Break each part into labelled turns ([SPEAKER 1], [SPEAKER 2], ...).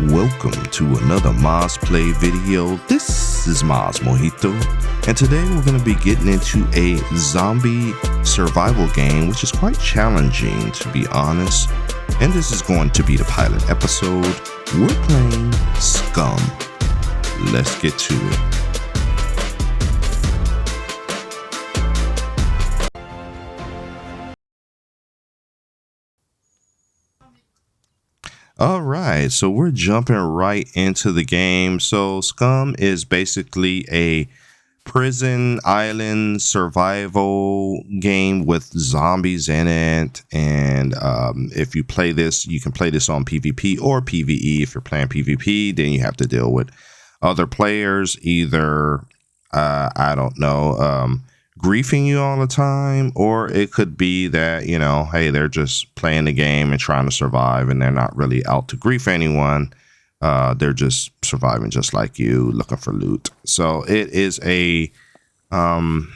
[SPEAKER 1] Welcome to another Maz Play video. This is MazMojito, and today we're going to be getting into a zombie survival game, which is quite challenging to be honest. And this is going to be the pilot episode. We're playing SCUM. Let's get to it. All right, so we're jumping right into the game. So SCUM is basically a prison island survival game with zombies in it. And if you play this, you can play this on PvP or PvE. If you're playing PvP, then you have to deal with other players, either, I don't know, griefing you all the time, or it could be that, you know, hey, they're just playing the game and trying to survive and they're not really out to grief anyone. They're just surviving just like you, looking for loot. So it is a kind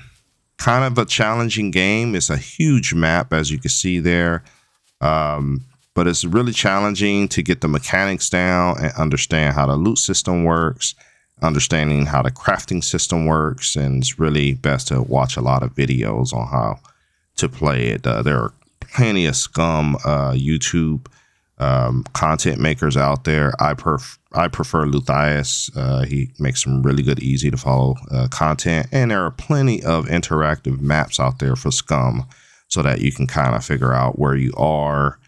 [SPEAKER 1] of a challenging game. It's a huge map, as you can see there, but it's really challenging to get the mechanics down and understand how the loot system works, understanding how the crafting system works, and it's really best to watch a lot of videos on how to play it. There are plenty of SCUM YouTube content makers out there. I prefer dayz. He makes some really good, easy to follow content, and there are plenty of interactive maps out there for SCUM so that you can kind of figure out where you are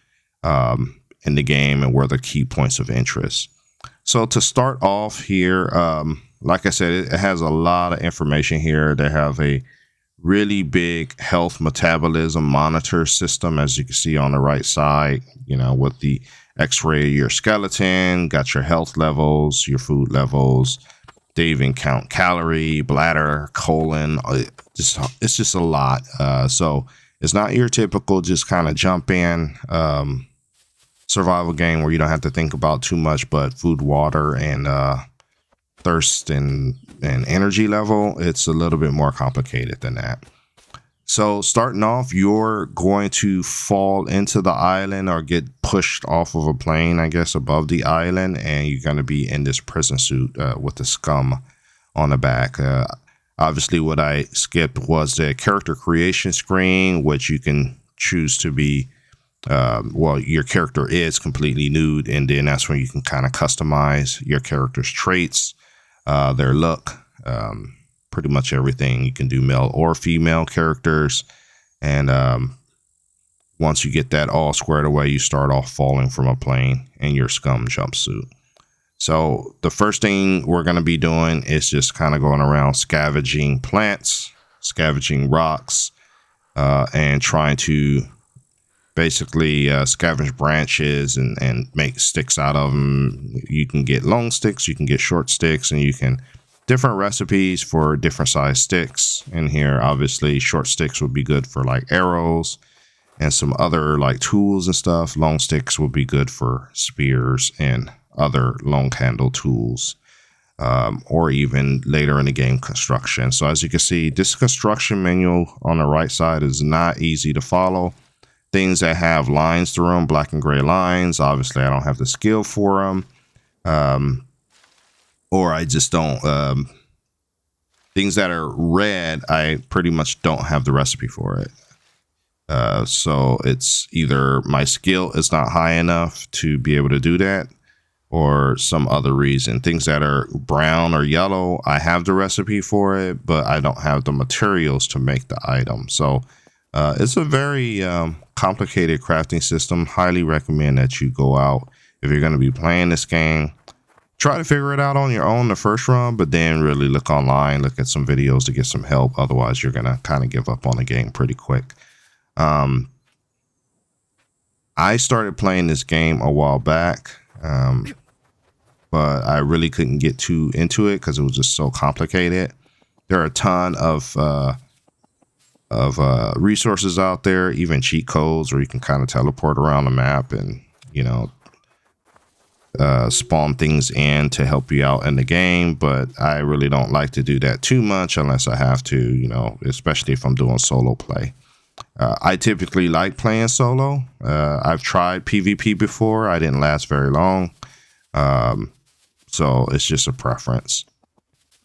[SPEAKER 1] in the game and where the key points of interest. So to start off here, like I said, it has a lot of information here. They have a really big health metabolism monitor system, as you can see on the right side, you know, with the x-ray of your skeleton, got your health levels, your food levels. They even count calorie, bladder, colon. It's just a lot. So it's not your typical just kind of jump in survival game where you don't have to think about too much but food, water, and thirst and energy level. It's a little bit more complicated than that. So starting off, you're going to fall into the island or get pushed off of a plane, I guess, above the island, and you're going to be in this prison suit with the SCUM on the back. Obviously, what I skipped was the character creation screen, which you can choose to be well, your character is completely nude, and then that's when you can kind of customize your character's traits, their look, pretty much everything. You can do male or female characters, and once you get that all squared away, you start off falling from a plane in your SCUM jumpsuit. So the first thing we're going to be doing is just kind of going around scavenging plants, scavenging rocks, and trying to basically scavenge branches and make sticks out of them. You can get long sticks, you can get short sticks, and you can different recipes for different size sticks in here. Obviously, short sticks would be good for like arrows and some other like tools and stuff. Long sticks would be good for spears and other long handle tools, or even later in the game construction. So as you can see, this construction manual on the right side is not easy to follow. Things that have lines through them, black and gray lines, obviously I don't have the skill for them, or I just don't. Things that are red, I pretty much don't have the recipe for it. So it's either my skill is not high enough to be able to do that, or some other reason. Things that are brown or yellow, I have the recipe for it, but I don't have the materials to make the item. So it's a very complicated crafting system. Highly recommend that you go out if you're going to be playing this game. Try to figure it out on your own the first run, but then really look online, look at some videos to get some help. Otherwise, you're going to kind of give up on the game pretty quick. I started playing this game a while back, but I really couldn't get too into it because it was just so complicated. There are a ton of resources out there, even cheat codes where you can kind of teleport around the map and, you know, spawn things in to help you out in the game. But I really don't like to do that too much unless I have to, you know, especially if I'm doing solo play. I typically like playing solo. I've tried PvP before. I didn't last very long. So it's just a preference.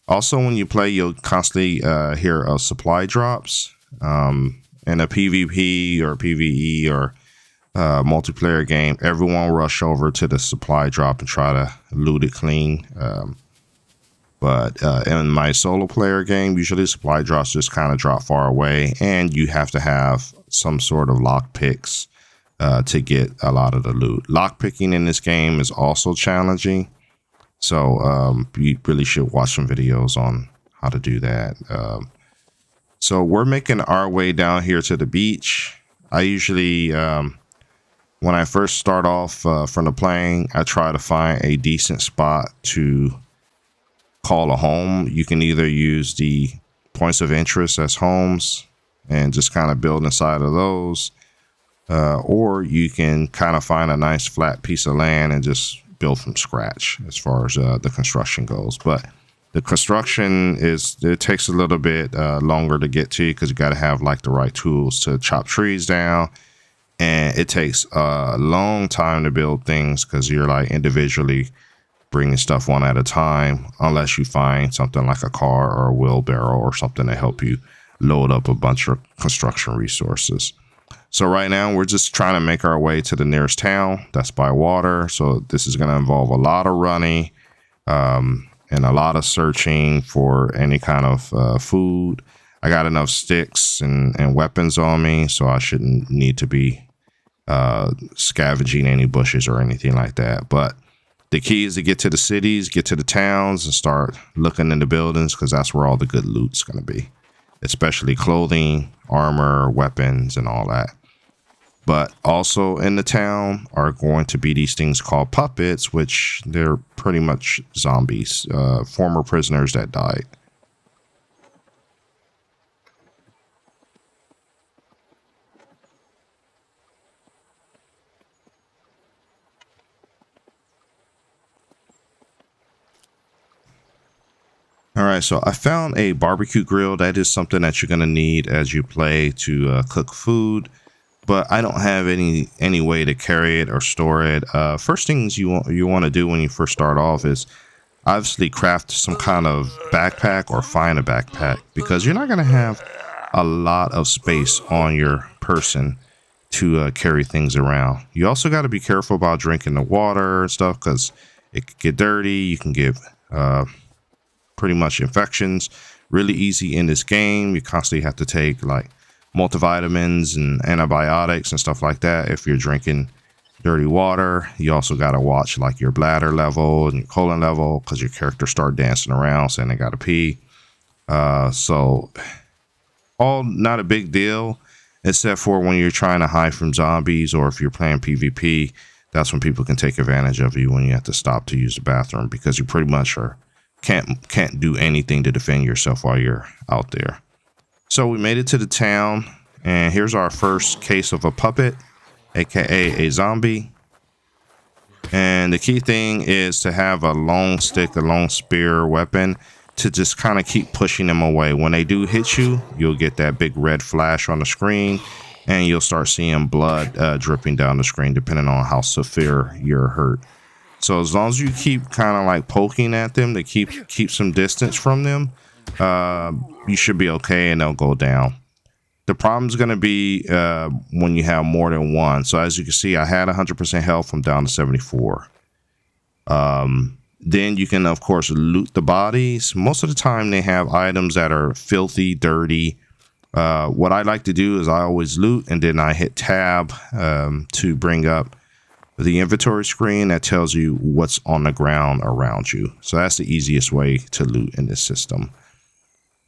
[SPEAKER 1] Also, when you play, you'll constantly hear of supply drops. In a PvP or PvE or multiplayer game, everyone rush over to the supply drop and try to loot it clean. But in my solo player game, usually supply drops just kind of drop far away, and you have to have some sort of lock picks to get a lot of the loot. Lock picking in this game is also challenging, so you really should watch some videos on how to do that. So we're making our way down here to the beach. I usually, when I first start off from the plane, I try to find a decent spot to call a home. You can either use the points of interest as homes and just kind of build inside of those, or you can kind of find a nice flat piece of land and just build from scratch as far as the construction goes. But the construction it takes a little bit longer to get to, because you got to have like the right tools to chop trees down, and it takes a long time to build things because you're like individually bringing stuff one at a time, unless you find something like a car or a wheelbarrow or something to help you load up a bunch of construction resources. So right now we're just trying to make our way to the nearest town that's by water. So this is going to involve a lot of running and a lot of searching for any kind of food. I got enough sticks and weapons on me, so I shouldn't need to be scavenging any bushes or anything like that. But the key is to get to the cities, get to the towns, and start looking in the buildings, because that's where all the good loot's going to be, especially clothing, armor, weapons, and all that. But also in the town are going to be these things called puppets, which they're pretty much zombies, former prisoners that died. All right, so I found a barbecue grill. That is something that you're going to need as you play to cook food, but I don't have any way to carry it or store it. First things you want to do when you first start off is obviously craft some kind of backpack or find a backpack, because you're not going to have a lot of space on your person to carry things around. You also got to be careful about drinking the water and stuff, because it could get dirty. You can get pretty much infections really easy in this game. You constantly have to take like multivitamins and antibiotics and stuff like that if you're drinking dirty water. You also got to watch like your bladder level and your colon level, because your character start dancing around saying they got to pee. So all not a big deal, except for when you're trying to hide from zombies, or if you're playing PvP, that's when people can take advantage of you when you have to stop to use the bathroom, because you pretty much can't do anything to defend yourself while you're out there. So we made it to the town, and here's our first case of a puppet, aka a zombie. And the key thing is to have a long stick, a long spear weapon, to just kind of keep pushing them away. When they do hit you, you'll get that big red flash on the screen, and you'll start seeing blood dripping down the screen depending on how severe you're hurt. So as long as you keep kind of like poking at them to keep some distance from them, you should be okay, and they'll go down. The problem is going to be when you have more than one. So as you can see, I had 100% health. I'm down to 74. Then you can, of course, loot the bodies. Most of the time they have items that are filthy, dirty. What I like to do is I always loot, and then I hit tab to bring up the inventory screen that tells you what's on the ground around you. So that's the easiest way to loot in this system.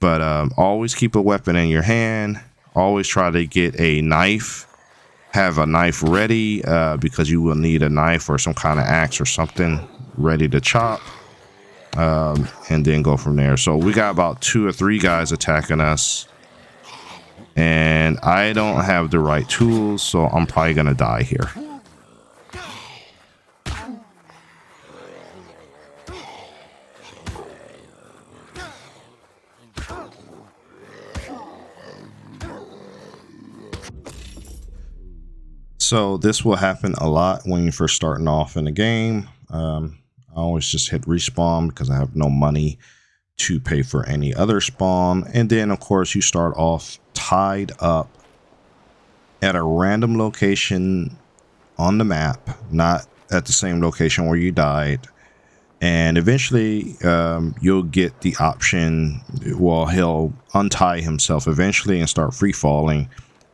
[SPEAKER 1] But always keep a weapon in your hand. Always try to get a knife. Have a knife ready, because you will need a knife or some kind of axe or something ready to chop. And then go from there. So we got about 2 or 3 guys attacking us, and I don't have the right tools, so I'm probably gonna die here. So this will happen a lot when you're first starting off in the game. I always just hit respawn because I have no money to pay for any other spawn. And then of course you start off tied up at a random location on the map, not at the same location where you died. And eventually you'll get the option, well, he'll untie himself eventually and start free falling.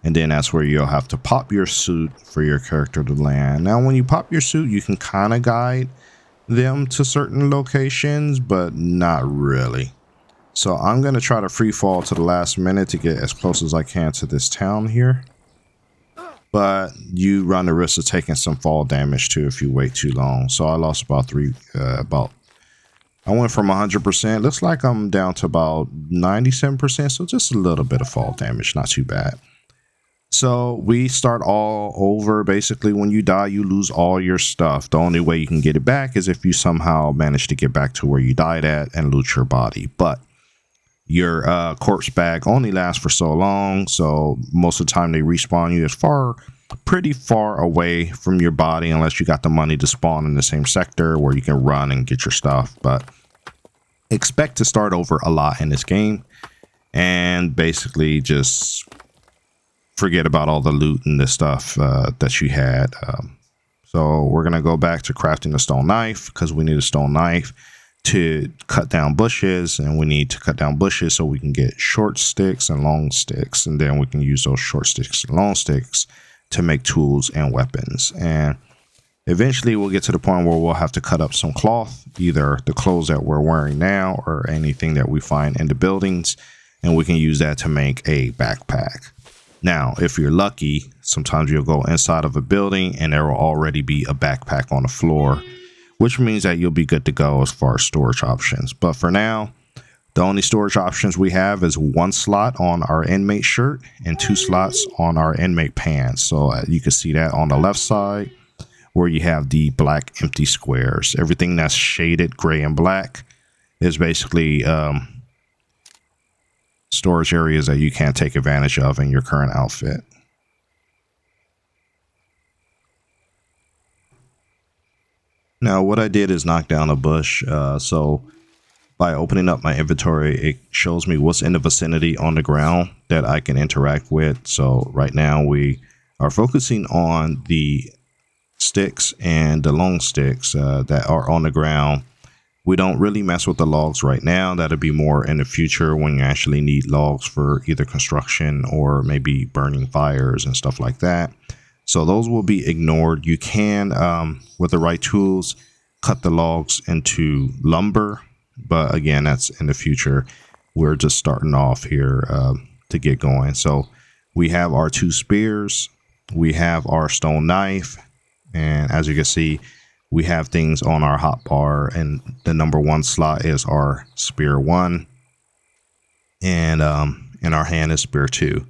[SPEAKER 1] And then that's where you'll have to pop your suit for your character to land. Now, when you pop your suit, you can kind of guide them to certain locations, but not really. So I'm going to try to free fall to the last minute to get as close as I can to this town here. But you run the risk of taking some fall damage too if you wait too long. So I lost about I went from 100%. Looks like I'm down to about 97%. So just a little bit of fall damage, not too bad. So we start all over. Basically, when you die, you lose all your stuff. The only way you can get it back is if you somehow manage to get back to where you died at and loot your body. But your corpse bag only lasts for so long. So most of the time they respawn you pretty far away from your body, unless you got the money to spawn in the same sector where you can run and get your stuff. But expect to start over a lot in this game and basically just forget about all the loot and the stuff that you had. So we're going to go back to crafting a stone knife because we need a stone knife to cut down bushes, and we need to cut down bushes so we can get short sticks and long sticks, and then we can use those short sticks and long sticks to make tools and weapons. And eventually we'll get to the point where we'll have to cut up some cloth, either the clothes that we're wearing now or anything that we find in the buildings, and we can use that to make a backpack. Now, if you're lucky, sometimes you'll go inside of a building and there will already be a backpack on the floor, which means that you'll be good to go as far as storage options. But for now, the only storage options we have is 1 slot on our inmate shirt and 2 slots on our inmate pants. So you can see that on the left side where you have the black empty squares. Everything that's shaded gray and black is basically storage areas that you can't take advantage of in your current outfit. Now what I did is knock down a bush. So by opening up my inventory, it shows me what's in the vicinity on the ground that I can interact with. So right now we are focusing on the sticks and the long sticks that are on the ground. We don't really mess with the logs right now. That'll be more in the future when you actually need logs for either construction or maybe burning fires and stuff like that. So those will be ignored. You can, with the right tools, cut the logs into lumber. But again, that's in the future. We're just starting off here to get going. So we have our 2 spears. We have our stone knife. And as you can see, we have things on our hotbar, and the number 1 slot is our spear 1, and in our hand is spear 2.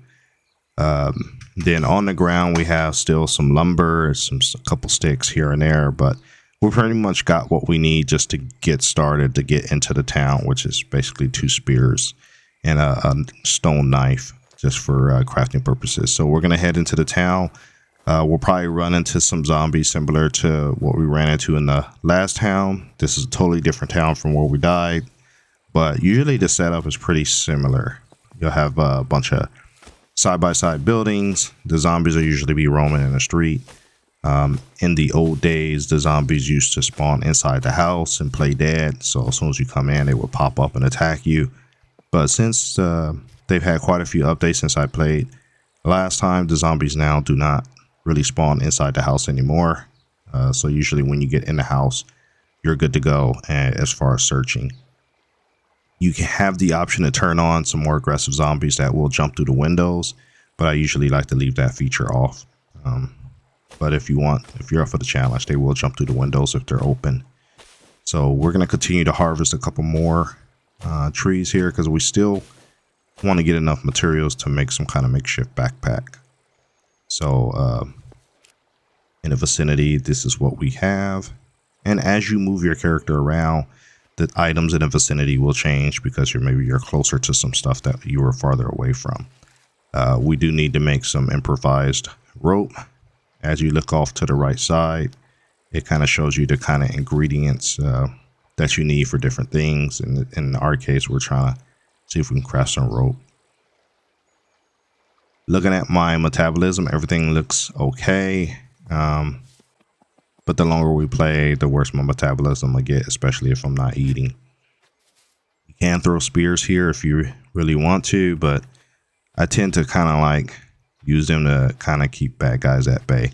[SPEAKER 1] Then on the ground we have still some lumber, a couple sticks here and there, but we pretty much got what we need just to get started to get into the town, which is basically 2 spears and a stone knife just for crafting purposes. So we're gonna head into the town. We'll probably run into some zombies similar to what we ran into in the last town. This is a totally different town from where we died, but usually the setup is pretty similar. You'll have a bunch of side-by-side buildings. The zombies will usually be roaming in the street. In the old days, the zombies used to spawn inside the house and play dead. So as soon as you come in, they would pop up and attack you. But since they've had quite a few updates since I played last time, the zombies now do not really spawn inside the house anymore. So usually when you get in the house, you're good to go as far as searching. You can have the option to turn on some more aggressive zombies that will jump through the windows, but I usually like to leave that feature off. But if you're up for the challenge, they will jump through the windows if they're open. So we're going to continue to harvest a couple more trees here because we still want to get enough materials to make some kind of makeshift backpack. So in the vicinity, this is what we have. And as you move your character around, the items in the vicinity will change because maybe you're closer to some stuff that you were farther away from. We do need to make some improvised rope. As you look off to the right side, It kind of shows you the kind of ingredients that you need for different things. And in our case, we're trying to see if we can craft some rope. Looking at my metabolism, everything looks okay. But the longer we play, the worse my metabolism will get, especially if I'm not eating. You can throw spears here if you really want to, but I tend to kind of like use them to kind of keep bad guys at bay.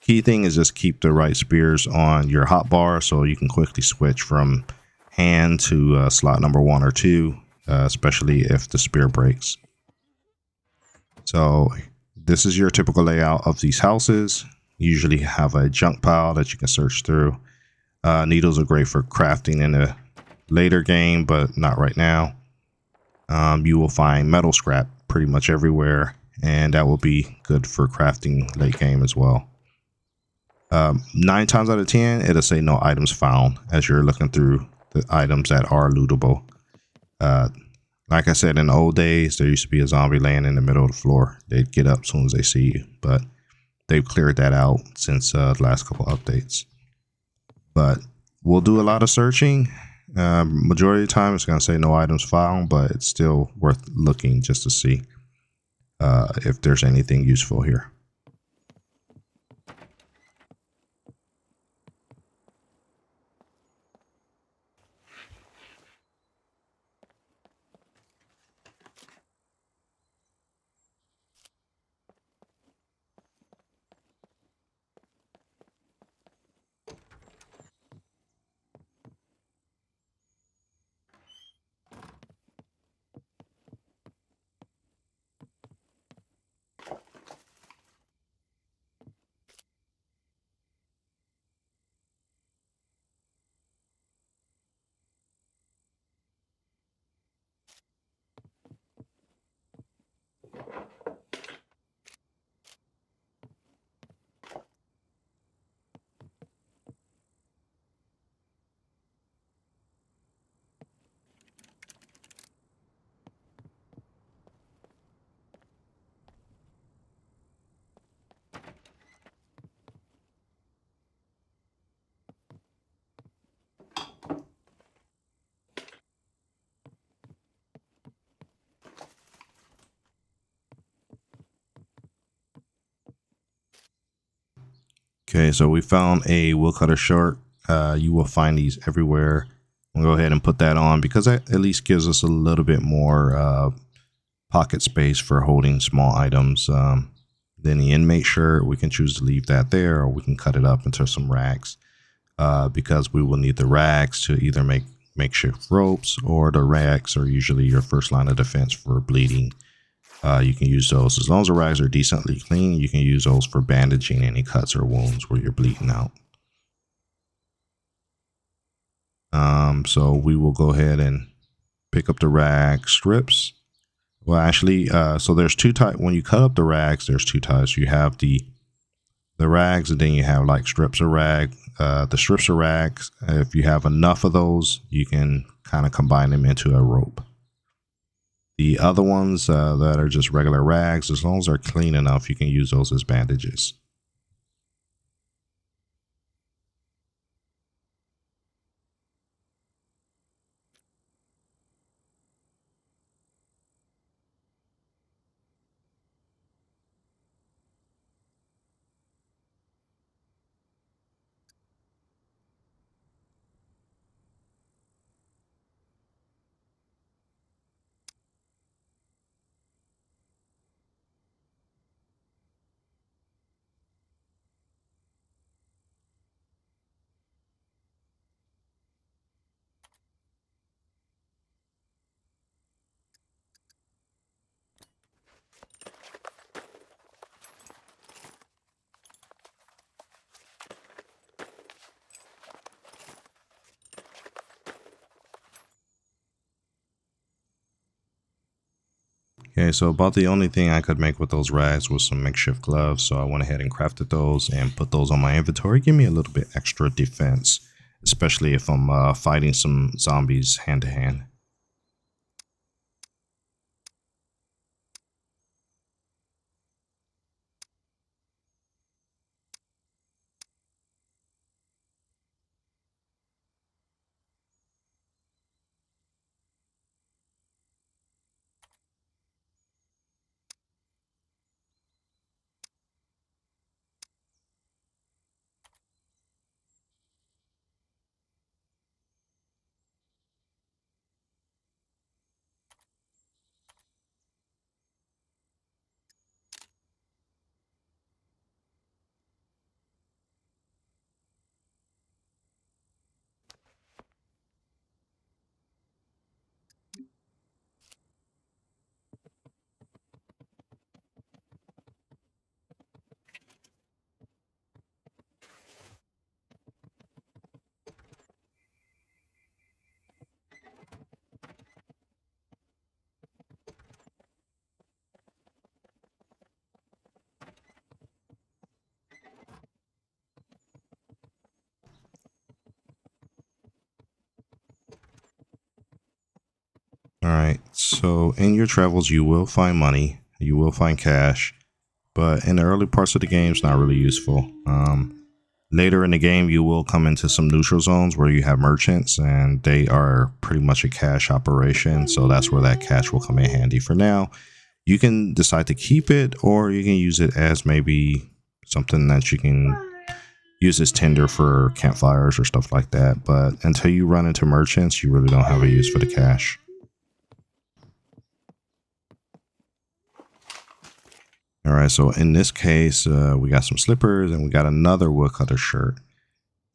[SPEAKER 1] Key thing is just keep the right spears on your hotbar so you can quickly switch from hand to slot number 1 or 2, especially if the spear breaks. So this is your typical layout of these houses. You usually have a junk pile that you can search through. Needles are great for crafting in a later game, but not right now. You will find metal scrap pretty much everywhere, and that will be good for crafting late game as well. 9 times out of 10, it'll say no items found as you're looking through the items that are lootable. Like I said, in the old days, there used to be a zombie laying in the middle of the floor. They'd get up as soon as they see you, but they've cleared that out since the last couple updates. But we'll do a lot of searching. Majority of the time, it's going to say no items found, but it's still worth looking just to see if there's anything useful here. Okay, so we found a woodcutter shirt. You will find these everywhere. We'll go ahead and put that on because that at least gives us a little bit more pocket space for holding small items. Then the inmate shirt, we can choose to leave that there, or we can cut it up into some racks because we will need the racks to either make makeshift ropes, or the racks are usually your first line of defense for bleeding. You can use those as long as the rags are decently clean. You can use those for bandaging any cuts or wounds where you're bleeding out. So we will go ahead and pick up the rag strips. Well, actually, so there's two types. When you cut up the rags, there's two types. You have the rags, and then you have like strips of rag. The strips of rags, if you have enough of those, you can kind of combine them into a rope. The other ones that are just regular rags, as long as they're clean enough, you can use those as bandages. Okay, so about the only thing I could make with those rags was some makeshift gloves. So I went ahead and crafted those and put those on my inventory. Give me a little bit extra defense, especially if I'm fighting some zombies hand to hand. right, so in your travels, you will find money, you will find cash, but in the early parts of the game, it's not really useful. Later in the game, you will come into some neutral zones where you have merchants, and they are pretty much a cash operation, so that's where that cash will come in handy. For now, you can decide to keep it, or you can use it as maybe something that you can use as tinder for campfires or stuff like that, but until you run into merchants, you really don't have a use for the cash. All right, so in this case, we got some slippers and we got another woodcutter shirt.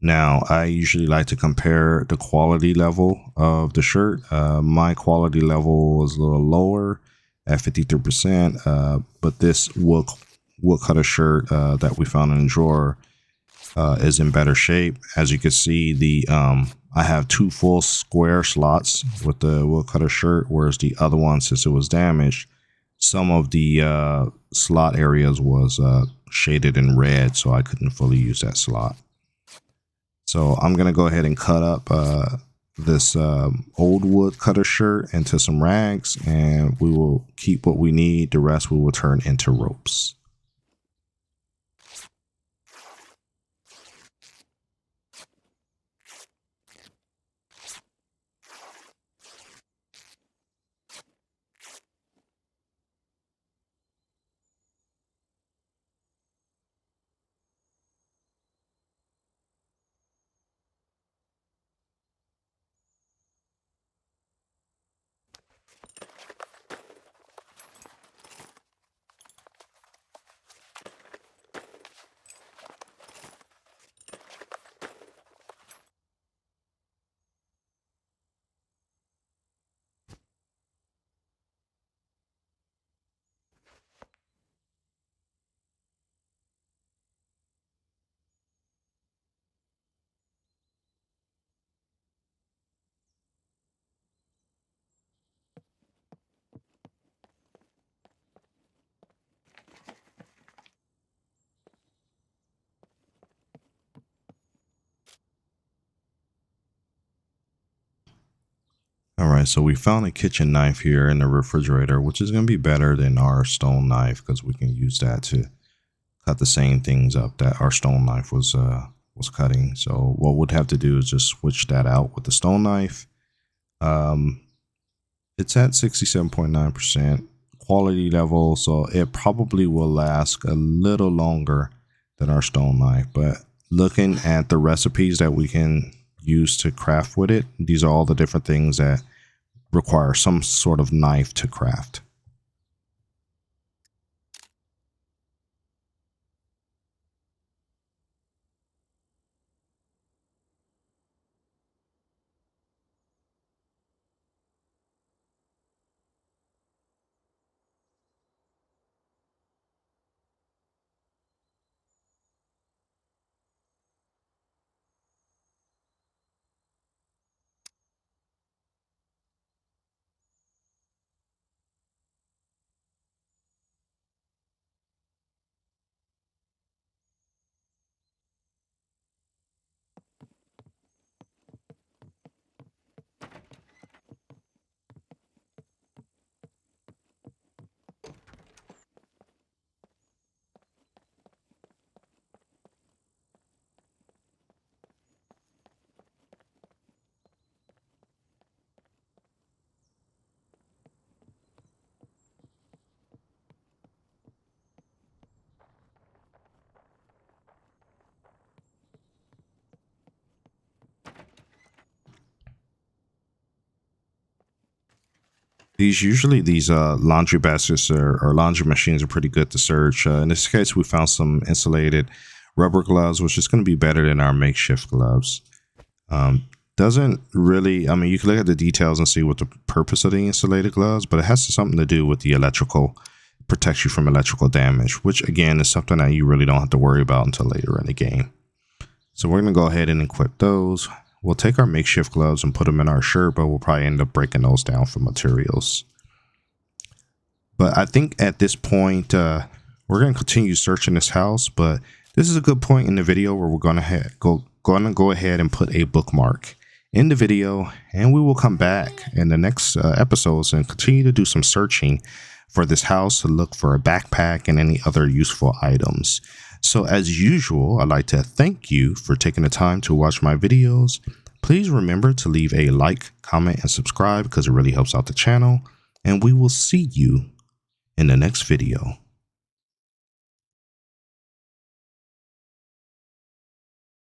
[SPEAKER 1] Now, I usually like to compare the quality level of the shirt. My quality level is a little lower at 53%, but this woodcutter shirt that we found in the drawer is in better shape. As you can see, I have 2 full square slots with the woodcutter shirt, whereas the other one, since it was damaged, some of the slot areas was shaded in red, so I couldn't fully use that slot. So I'm gonna go ahead and cut up this old woodcutter shirt into some rags, and we will keep what we need. The rest we will turn into ropes. All right, so we found a kitchen knife here in the refrigerator, which is going to be better than our stone knife because we can use that to cut the same things up that our stone knife was cutting. So what we'd have to do is just switch that out with the stone knife. It's at 67.9% quality level, so it probably will last a little longer than our stone knife. But looking at the recipes that we can use to craft with it, these are all the different things that require some sort of knife to craft. These laundry baskets or laundry machines are pretty good to search. In this case, we found some insulated rubber gloves, which is going to be better than our makeshift gloves. Doesn't really, I mean, you can look at the details and see what the purpose of the insulated gloves, but it has something to do with the electrical, protects you from electrical damage, which again is something that you really don't have to worry about until later in the game. So we're going to go ahead and equip those. We'll take our makeshift gloves and put them in our shirt, but we'll probably end up breaking those down for materials. But I think at this point, we're going to continue searching this house, but this is a good point in the video where we're going to go ahead and put a bookmark end the video, and we will come back in the next episodes and continue to do some searching for this house to look for a backpack and any other useful items. So as usual, I'd like to thank you for taking the time to watch my videos. Please remember to leave a like, comment, and subscribe because it really helps out the channel. And we will see you in the next video.